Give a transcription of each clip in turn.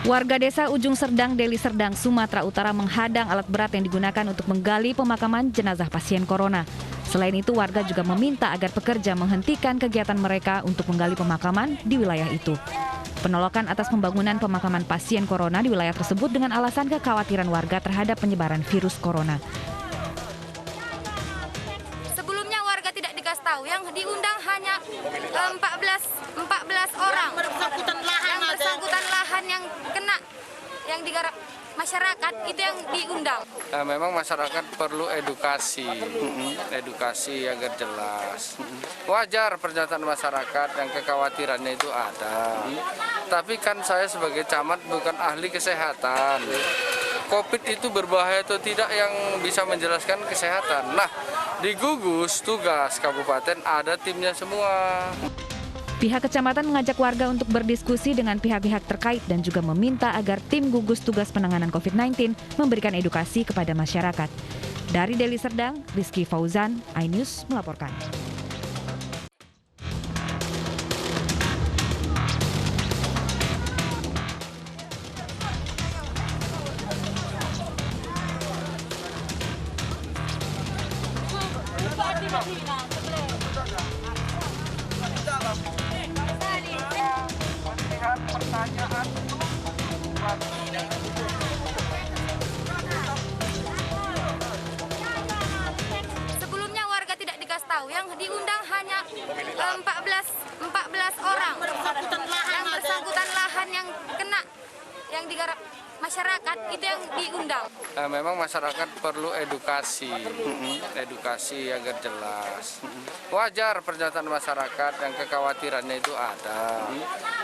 Warga desa Ujung Serdang, Deli Serdang, Sumatera Utara menghadang alat berat yang digunakan untuk menggali pemakaman jenazah pasien corona. Selain itu, warga juga meminta agar pekerja menghentikan kegiatan mereka untuk menggali pemakaman di wilayah itu. Penolakan atas pembangunan pemakaman pasien corona di wilayah tersebut dengan alasan kekhawatiran warga terhadap penyebaran virus corona. Sebelumnya warga tidak dikasih tahu, yang diundang hanya 14 orang. Yang bersangkutan lahan yang kena, yang digarap masyarakat itu yang diundang. Memang masyarakat perlu edukasi agar jelas. Wajar pernyataan masyarakat yang kekhawatirannya itu ada. Tapi kan saya sebagai camat bukan ahli kesehatan. COVID itu berbahaya atau tidak yang bisa menjelaskan kesehatan. Nah, di gugus tugas kabupaten ada timnya semua. Pihak kecamatan mengajak warga untuk berdiskusi dengan pihak-pihak terkait dan juga meminta agar tim gugus tugas penanganan COVID-19 memberikan edukasi kepada masyarakat. Dari Deli Serdang, Rizky Fauzan, iNews melaporkan. Sebelumnya warga tidak dikasih tahu, yang diundang hanya 14 orang. Yang bersangkutan lahan yang kena, yang digarap masyarakat itu yang diundang. Memang masyarakat perlu edukasi agar jelas. Wajar pernyataan masyarakat yang kekhawatirannya itu ada.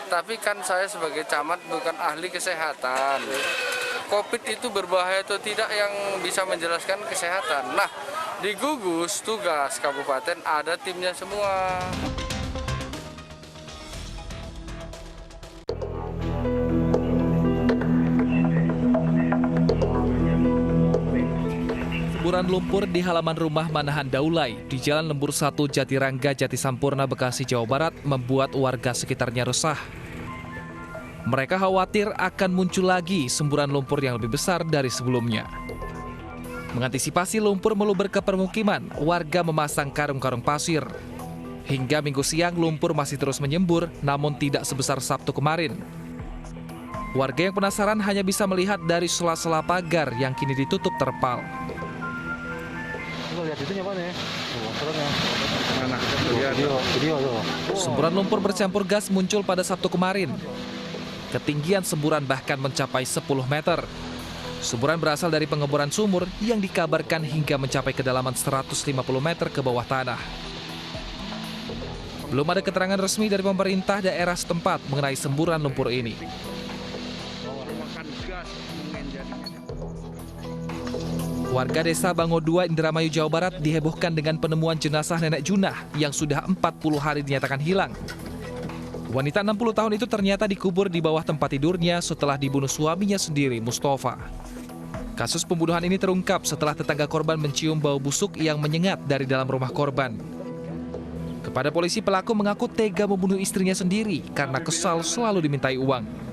Tapi kan saya sebagai camat bukan ahli kesehatan. COVID itu berbahaya atau tidak yang bisa menjelaskan kesehatan. Nah, di gugus tugas kabupaten ada timnya semua. Semburan lumpur di halaman rumah Manahan Daulay di Jalan Lembur 1 Jatirangga, Jatisampurna, Bekasi, Jawa Barat membuat warga sekitarnya resah. Mereka khawatir akan muncul lagi semburan lumpur yang lebih besar dari sebelumnya. Mengantisipasi lumpur meluber ke permukiman, warga memasang karung-karung pasir. Hingga Minggu siang lumpur masih terus menyembur, namun tidak sebesar Sabtu kemarin. Warga yang penasaran hanya bisa melihat dari sela-sela pagar yang kini ditutup terpal. Lihat itunya Pak ya. Semburan lumpur bercampur gas muncul pada Sabtu kemarin. Ketinggian semburan bahkan mencapai 10 meter. Semburan berasal dari pengeboran sumur yang dikabarkan hingga mencapai kedalaman 150 meter ke bawah tanah. Belum ada keterangan resmi dari pemerintah daerah setempat mengenai semburan lumpur ini. Warga desa Bango 2, Indramayu, Jawa Barat dihebohkan dengan penemuan jenazah nenek Junah yang sudah 40 hari dinyatakan hilang. Wanita 60 tahun itu ternyata dikubur di bawah tempat tidurnya setelah dibunuh suaminya sendiri, Mustafa. Kasus pembunuhan ini terungkap setelah tetangga korban mencium bau busuk yang menyengat dari dalam rumah korban. Kepada polisi, pelaku mengaku tega membunuh istrinya sendiri karena kesal selalu dimintai uang.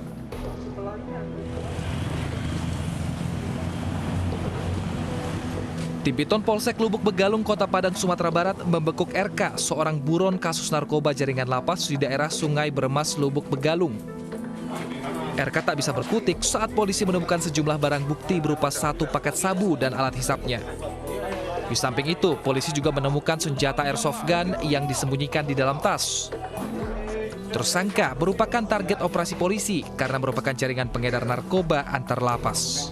Tim Piton Polsek Lubuk Begalung, Kota Padang, Sumatera Barat membekuk RK, seorang buron kasus narkoba jaringan lapas di daerah Sungai Bermas, Lubuk Begalung. RK tak bisa berkutik saat polisi menemukan sejumlah barang bukti berupa 1 paket sabu dan alat hisapnya. Di samping itu, polisi juga menemukan senjata airsoft gun yang disembunyikan di dalam tas. Tersangka merupakan target operasi polisi karena merupakan jaringan pengedar narkoba antar lapas.